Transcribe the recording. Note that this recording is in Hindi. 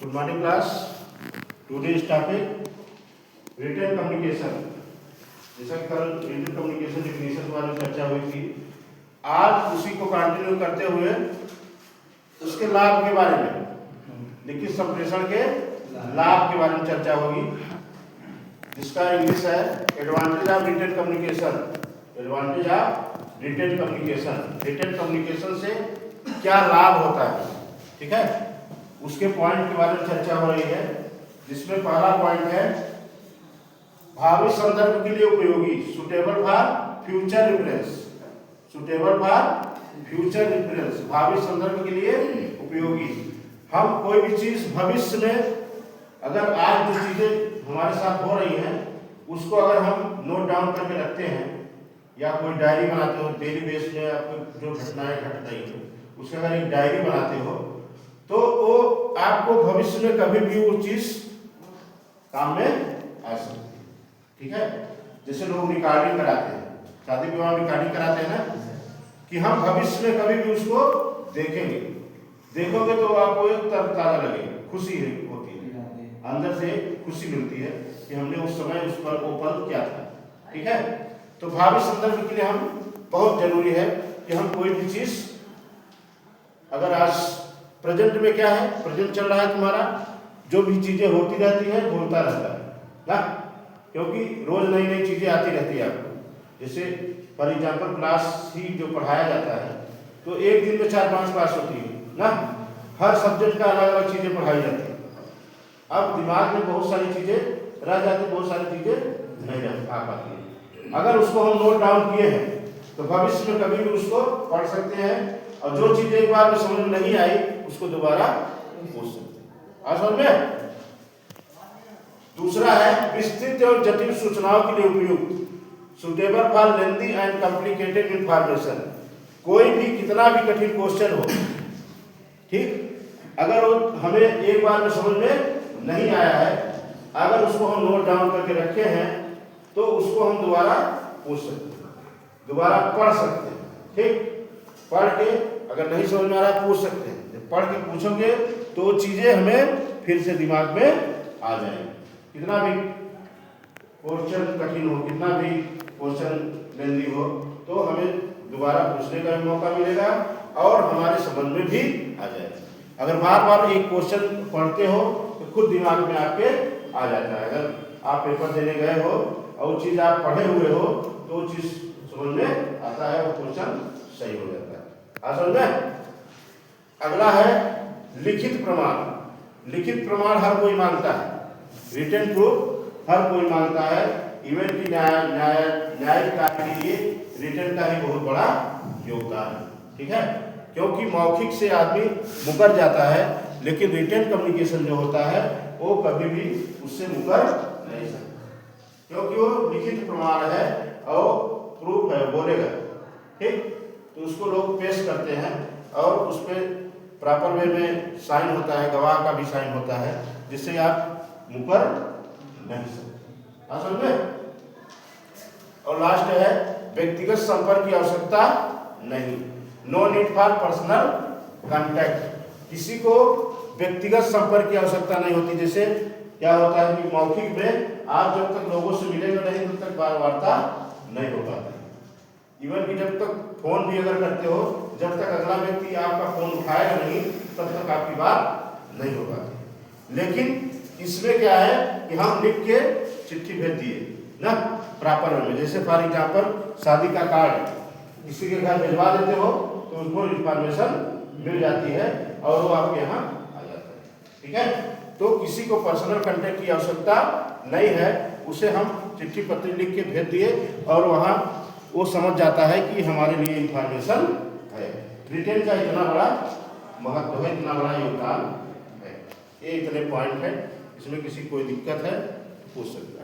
Good morning class. Today's topic written communication. जैसा कि कल रिटन कम्युनिकेशन डेफिनेशन के बारे में चर्चा हुई थी, आज उसी को कंटिन्यू करते हुए उसके लाभ के बारे में, लिखित संप्रेषण के लाभ के बारे में चर्चा होगी, जिसका इंग्लिश है advantage of written communication. Advantage of written communication, written communication से क्या लाभ होता है, ठीक है, उसके पॉइंट के बारे में चर्चा हो रही है। जिसमें पहला पॉइंट है भावी संदर्भ के लिए उपयोगी, suitable for future reference. Suitable for future reference, भावी संदर्भ के लिए उपयोगी। हम कोई भी चीज भविष्य में, अगर आज जो चीजें हमारे साथ हो रही हैं उसको अगर हम नोट डाउन करके रखते हैं या कोई डायरी बनाते हो, डेली बेस में आपको जो घटनाएं घट रही है उसका अगर एक डायरी बनाते हो तो वो आपको भविष्य में कभी भी वो चीज काम में आ सकती है, ठीक है। जैसे लोग रिकॉर्डिंग कराते हैं, शादी विवाह में रिकॉर्डिंग कराते हैं ना, कि हम भविष्य में कभी भी उसको देखेंगे, देखोगे तो आपको एक तरोताजा लगेगा, खुशी होती है, अंदर से खुशी मिलती है कि हमने उस समय उस पर वो पल किया था, ठीक है। तो भावी संदर्भ के लिए हम बहुत जरूरी है कि हम कोई भी चीज, अगर आज प्रेजेंट में क्या है, प्रेजेंट चल रहा है तुम्हारा, जो भी चीजें होती रहती है बोलता रहता है ना, क्योंकि रोज नई नई चीजें आती रहती है आपको। जैसे फॉर एग्जाम्पल क्लास ही जो पढ़ाया जाता है तो एक दिन में 4-5 क्लास होती है ना, हर सब्जेक्ट का अलग अलग चीजें पढ़ाई जाती है। अब दिमाग में बहुत सारी चीजें रह जाती, बहुत सारी चीजें नहीं आ पाती है। अगर उसको हम नोट डाउन किए हैं तो भविष्य में कभी भी उसको पढ़ सकते हैं, और जो चीज एक बार में समझ में नहीं आई उसको दोबारा पूछ सकते हैं। आज समझ में। दूसरा है विस्तृत और जटिल सूचनाओं के लिए उपयुक्त, suitable for lengthy and complicated information. कोई भी कितना भी कठिन क्वेश्चन हो, ठीक, अगर वो हमें एक बार में समझ में नहीं आया है, अगर उसको हम नोट डाउन करके रखे हैं तो उसको हम दोबारा पूछ सकते हैं, दोबारा पढ़ सकते हैं, ठीक। पढ़ के अगर नहीं समझ में आ रहा पूछ सकते हैं, जब पढ़ के पूछोगे तो वो चीजें हमें फिर से दिमाग में आ जाएंगी। कितना भी क्वेश्चन कठिन हो, कितना भी क्वेश्चन लेंदी हो, तो हमें दोबारा पूछने का भी मौका मिलेगा और हमारे समझ में भी आ जाएगा। अगर बार बार एक क्वेश्चन पढ़ते हो तो खुद दिमाग में आपके आ जाता है। अगर आप पेपर देने गए हो और वो चीज आप पढ़े हुए हो तो वो चीज समझ में आता है, वो क्वेश्चन सही हो जाता है। समझ में। अगला है लिखित प्रमाण। लिखित प्रमाण हर कोई मांगता है, रिटन प्रूफ हर कोई मांगता है। इवन की न्यायिक कार्य के लिए रिटन का ही बहुत बड़ा योगदान है, ठीक है। क्योंकि मौखिक से आदमी मुकर जाता है, लेकिन रिटन कम्युनिकेशन जो होता है वो कभी भी उससे मुकर नहीं सकता, क्योंकि वो लिखित प्रमाण है और प्रूफ है, बोलेगा, ठीक। तो उसको लोग पेश करते हैं और उस पर प्रॉपर वे में साइन होता है, गवाह का भी साइन होता है, जिससे आप मुकर नहीं सकते। समझ में। और लास्ट है व्यक्तिगत संपर्क की आवश्यकता नहीं, no need for personal contact. किसी को व्यक्तिगत संपर्क की आवश्यकता नहीं होती। जैसे क्या होता है कि मौखिक में आप जब तक लोगों से मिलेंगे नहीं तब तक वार्ता नहीं हो पाती। इवन कि जब तक फोन भी अगर करते हो, जब तक अगला व्यक्ति आपका फोन उठाएगा नहीं तब तक आपकी बात नहीं हो पाती। लेकिन इसमें क्या है कि हम लिख के चिट्ठी भेज दिए ना प्रॉपर में। जैसे फॉर एग्जाम्पल शादी का कार्ड किसी के घर भिजवा देते हो तो उसको इंफॉर्मेशन मिल जाती है और वो आपके यहाँ आ जाता है, ठीक है। तो किसी को पर्सनल कांटेक्ट की आवश्यकता नहीं है, उसे हम चिट्ठी पत्री लिख के भेज दिए और वहाँ वो समझ जाता है कि हमारे लिए इंफॉर्मेशन है। रिटेन का इतना बड़ा महत्व है, इतना बड़ा योगदान है। ये इतने पॉइंट है, इसमें किसी कोई दिक्कत है पूछ सकते हैं।